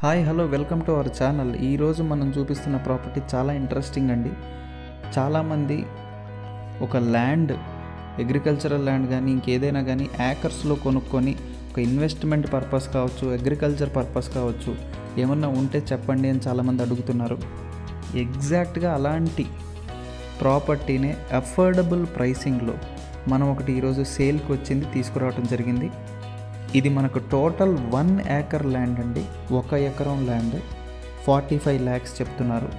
Hi hello welcome to our channel. ఈరోజు మనం చూపిస్తున్న ప్రాపర్టీ చాలా ఇంట్రెస్టింగ్ అండి. చాలామంది ఒక ల్యాండ్, అగ్రికల్చరల్ ల్యాండ్ కానీ ఇంకేదైనా కానీ ఏకర్స్లో కొనుక్కొని ఒక ఇన్వెస్ట్మెంట్ పర్పస్ కావచ్చు, అగ్రికల్చర్ పర్పస్ కావచ్చు, ఏమన్నా ఉంటే చెప్పండి అని చాలామంది అడుగుతున్నారు. ఎగ్జాక్ట్గా అలాంటి ప్రాపర్టీనే అఫోర్డబుల్ ప్రైసింగ్లో మనం ఒకటి ఈరోజు సేల్కి వచ్చింది తీసుకురావడం జరిగింది. ఇది మనకు టోటల్ 1 ఏకర్ ల్యాండ్ అండి. 1 ఎకరం ల్యాండ్ 45 lakhs చెప్తున్నారు.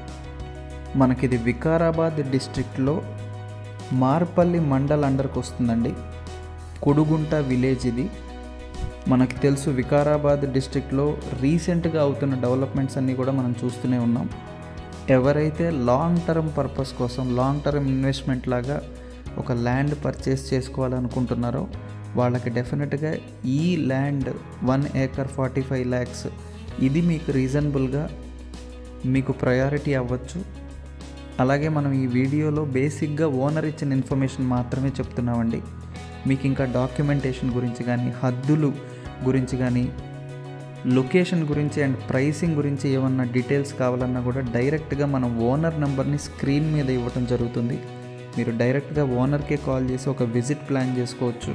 మనకిది వికారాబాద్ డిస్ట్రిక్ట్లో మార్పల్లి మండల్ అండర్కి వస్తుందండి. కుడుగుంట విలేజ్ ఇది. మనకి తెలుసు వికారాబాద్ డిస్ట్రిక్ట్లో రీసెంట్గా అవుతున్న డెవలప్మెంట్స్ అన్నీ కూడా మనం చూస్తూనే ఉన్నాం. ఎవరైతే లాంగ్ టర్మ్ పర్పస్ కోసం, లాంగ్ టర్మ్ ఇన్వెస్ట్మెంట్ లాగా ఒక ల్యాండ్ పర్చేస్ చేసుకోవాలనుకుంటున్నారో వాళ్ళకి డెఫినెట్గా ఈ ల్యాండ్ 1 ఏకర్ 45 lakhs ఇది మీకు రీజనబుల్గా మీకు ప్రయారిటీ అవ్వచ్చు. అలాగే మనం ఈ వీడియోలో బేసిక్గా ఓనర్ ఇచ్చిన ఇన్ఫర్మేషన్ మాత్రమే చెప్తున్నామండి. మీకు ఇంకా డాక్యుమెంటేషన్ గురించి కానీ, హద్దులు గురించి కానీ, లొకేషన్ గురించి అండ్ ప్రైసింగ్ గురించి ఏమన్నా డీటెయిల్స్ కావాలన్నా కూడా డైరెక్ట్గా మనం ఓనర్ నెంబర్ని స్క్రీన్ మీద ఇవ్వటం జరుగుతుంది. మీరు డైరెక్ట్గా ఓనర్కే కాల్ చేసి ఒక విజిట్ ప్లాన్ చేసుకోవచ్చు.